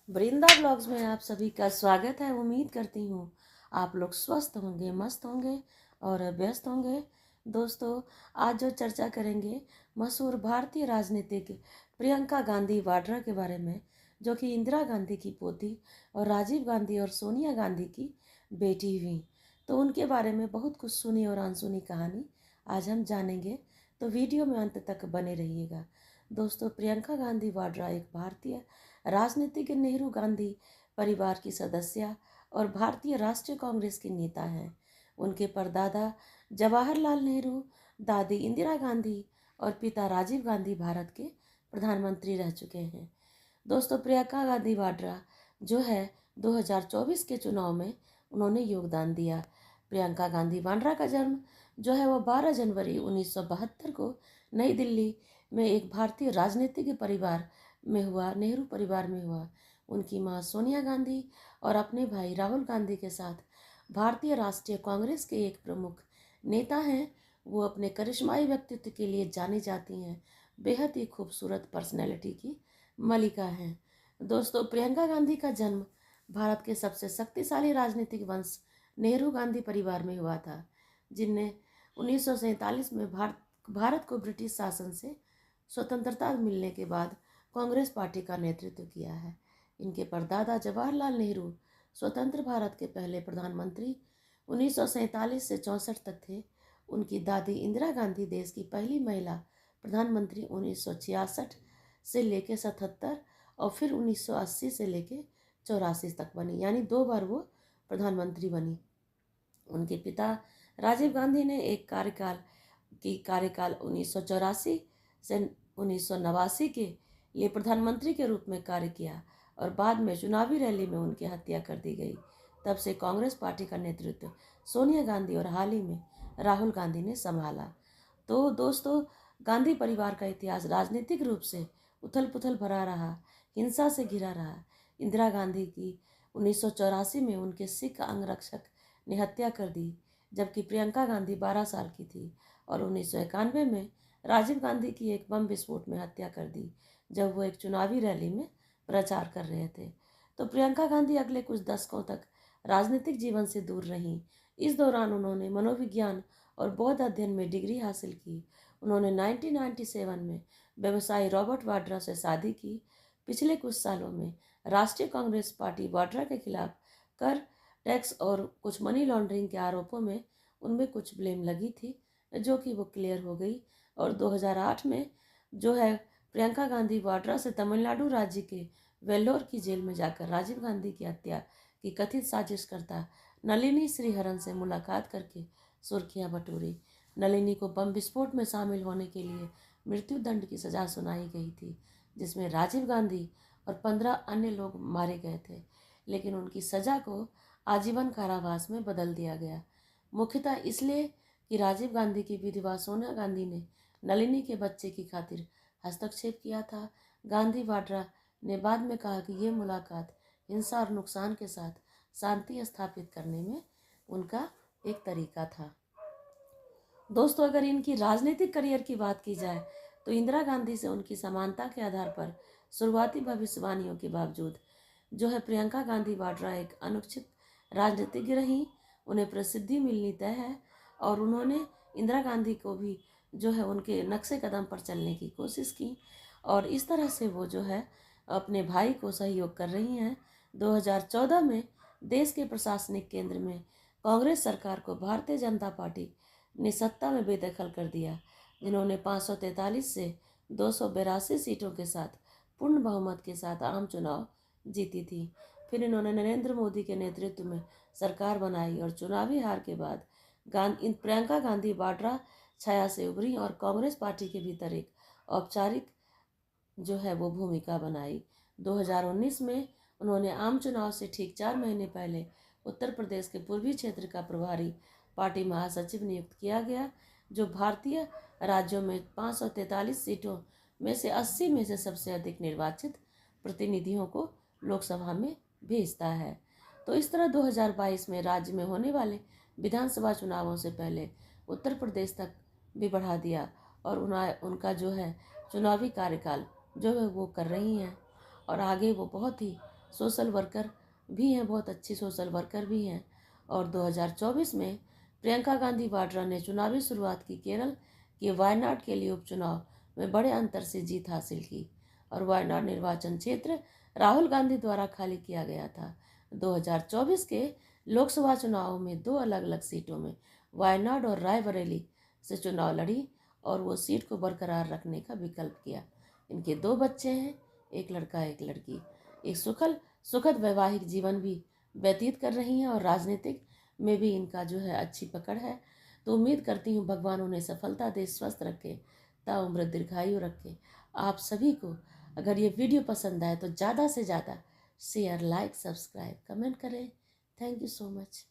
वृंदा blogs में आप सभी का स्वागत है। उम्मीद करती हूँ आप लोग स्वस्थ होंगे, मस्त होंगे और व्यस्त होंगे। दोस्तों, आज जो चर्चा करेंगे मशहूर भारतीय राजनीतिक प्रियंका गांधी वाड्रा के बारे में, जो कि इंदिरा गांधी की पोती और राजीव गांधी और सोनिया गांधी की बेटी हुई। तो उनके बारे में बहुत कुछ सुनी और अनसुनी कहानी आज हम जानेंगे, तो वीडियो में अंत तक बने रहिएगा। दोस्तों, प्रियंका गांधी वाड्रा एक भारतीय राजनीतिज्ञ, नेहरू गांधी परिवार की सदस्य और भारतीय राष्ट्रीय कांग्रेस की नेता हैं। उनके परदादा जवाहरलाल नेहरू, दादी इंदिरा गांधी और पिता राजीव गांधी भारत के प्रधानमंत्री रह चुके हैं। दोस्तों, प्रियंका गांधी वाड्रा जो है 2024 के चुनाव में उन्होंने योगदान दिया। प्रियंका गांधी वाड्रा का जन्म जो है वो 12 जनवरी 1972 को नई दिल्ली में एक भारतीय राजनीतिक परिवार में हुआ, नेहरू परिवार में हुआ। उनकी मां सोनिया गांधी और अपने भाई राहुल गांधी के साथ भारतीय राष्ट्रीय कांग्रेस के एक प्रमुख नेता हैं। वो अपने करिश्माई व्यक्तित्व के लिए जानी जाती हैं, बेहद ही खूबसूरत पर्सनैलिटी की मलिका हैं। दोस्तों, प्रियंका गांधी का जन्म भारत के सबसे शक्तिशाली राजनीतिक वंश नेहरू गांधी परिवार में हुआ था, जिनने 1947 में भारत को ब्रिटिश शासन से स्वतंत्रता मिलने के बाद कांग्रेस पार्टी का नेतृत्व किया है। इनके परदादा जवाहरलाल नेहरू स्वतंत्र भारत के पहले प्रधानमंत्री 1947 से 64 तक थे। उनकी दादी इंदिरा गांधी देश की पहली महिला प्रधानमंत्री 1966 से लेकर 77 और फिर 1980 से लेकर 84 तक बनी, यानी 2 बार वो प्रधानमंत्री बनी। उनके पिता राजीव गांधी ने एक कार्यकाल 1984 से 1989 के लिए प्रधानमंत्री के रूप में कार्य किया और बाद में चुनावी रैली में उनकी हत्या कर दी गई। तब से कांग्रेस पार्टी का नेतृत्व सोनिया गांधी और हाल ही में राहुल गांधी ने संभाला। तो दोस्तों, गांधी परिवार का इतिहास राजनीतिक रूप से उथल पुथल भरा रहा, हिंसा से घिरा रहा। इंदिरा गांधी की 1984 में उनके सिख अंगरक्षक ने हत्या कर दी, जबकि प्रियंका गांधी 12 साल की थी, और 1991 में राजीव गांधी की एक बम विस्फोट में हत्या कर दी जब वो एक चुनावी रैली में प्रचार कर रहे थे। तो प्रियंका गांधी अगले कुछ दशकों तक राजनीतिक जीवन से दूर रहीं। इस दौरान उन्होंने मनोविज्ञान और बौद्ध अध्ययन में डिग्री हासिल की। उन्होंने 1997 में व्यवसायी रॉबर्ट वाड्रा से शादी की। पिछले कुछ सालों में राष्ट्रीय कांग्रेस पार्टी वाड्रा के खिलाफ कर, टैक्स और कुछ मनी लॉन्ड्रिंग के आरोपों में उनमें कुछ ब्लेम लगी थी, जो कि वो क्लियर हो गई। और 2008 में जो है प्रियंका गांधी वाड्रा से तमिलनाडु राज्य के वेल्लोर की जेल में जाकर राजीव गांधी की हत्या की कथित साजिशकर्ता नलिनी श्रीहरन से मुलाकात करके सुर्खियां बटोरी। नलिनी को बम विस्फोट में शामिल होने के लिए मृत्यु दंड की सजा सुनाई गई थी, जिसमें राजीव गांधी और 15 अन्य लोग मारे गए थे, लेकिन उनकी सजा को आजीवन कारावास में बदल दिया गया, मुख्यतः इसलिए कि राजीव गांधी की विधवा सोनिया गांधी ने नलिनी के बच्चे की खातिर हस्तक्षेप किया था। गांधी वाड्रा ने बाद में कहा कि ये मुलाकात हिंसा और नुकसान के साथ शांति स्थापित करने में उनका एक तरीका था। दोस्तों, अगर इनकी राजनीतिक करियर की बात की जाए तो इंदिरा गांधी से उनकी समानता के आधार पर शुरुआती भविष्यवाणियों के बावजूद जो है प्रियंका गांधी वाड्रा एक अनुचित राजनीतिज्ञ रहीं। उन्हें प्रसिद्धि मिलनी तय है और उन्होंने इंदिरा गांधी को भी जो है उनके नक्शे कदम पर चलने की कोशिश की, और इस तरह से वो जो है अपने भाई को सहयोग कर रही हैं। 2014 में देश के प्रशासनिक केंद्र में कांग्रेस सरकार को भारतीय जनता पार्टी ने सत्ता में बेदखल कर दिया, जिन्होंने 543 से 282 सीटों के साथ पूर्ण बहुमत के साथ आम चुनाव जीती थी। फिर इन्होंने नरेंद्र मोदी के नेतृत्व में सरकार बनाई और चुनावी हार के बाद प्रियंका गांधी वाड्रा छाया से उभरी और कांग्रेस पार्टी के भीतर एक औपचारिक जो है वो भूमिका बनाई। 2019 में उन्होंने आम चुनाव से ठीक 4 महीने पहले उत्तर प्रदेश के पूर्वी क्षेत्र का प्रभारी पार्टी महासचिव नियुक्त किया गया, जो भारतीय राज्यों में 543 सीटों में से 80 में से सबसे अधिक निर्वाचित प्रतिनिधियों को लोकसभा में भेजता है। तो इस तरह 2022 में राज्य में होने वाले विधानसभा चुनावों से पहले उत्तर प्रदेश तक भी बढ़ा दिया और उनका जो है चुनावी कार्यकाल जो है वो कर रही हैं, और आगे वो बहुत ही सोशल वर्कर भी हैं, बहुत अच्छी सोशल वर्कर भी हैं। और 2024 में प्रियंका गांधी वाड्रा ने चुनावी शुरुआत की। केरल के वायनाड के लिए उपचुनाव में बड़े अंतर से जीत हासिल की और वायनाड निर्वाचन क्षेत्र राहुल गांधी द्वारा खाली किया गया था। 2024 के लोकसभा चुनाव में 2 अलग अलग सीटों में वायनाड और रायबरेली से चुनाव लड़ी और वो सीट को बरकरार रखने का विकल्प किया। इनके 2 बच्चे हैं, एक लड़का एक लड़की। एक सुखद वैवाहिक जीवन भी व्यतीत कर रही हैं और राजनीतिक में भी इनका जो है अच्छी पकड़ है। तो उम्मीद करती हूँ भगवान उन्हें सफलता दे, स्वस्थ रखे, ताउम्र दीर्घायु रखे। आप सभी को अगर ये वीडियो पसंद आए तो ज़्यादा से ज़्यादा शेयर, लाइक, सब्सक्राइब, कमेंट करें। Thank you so much.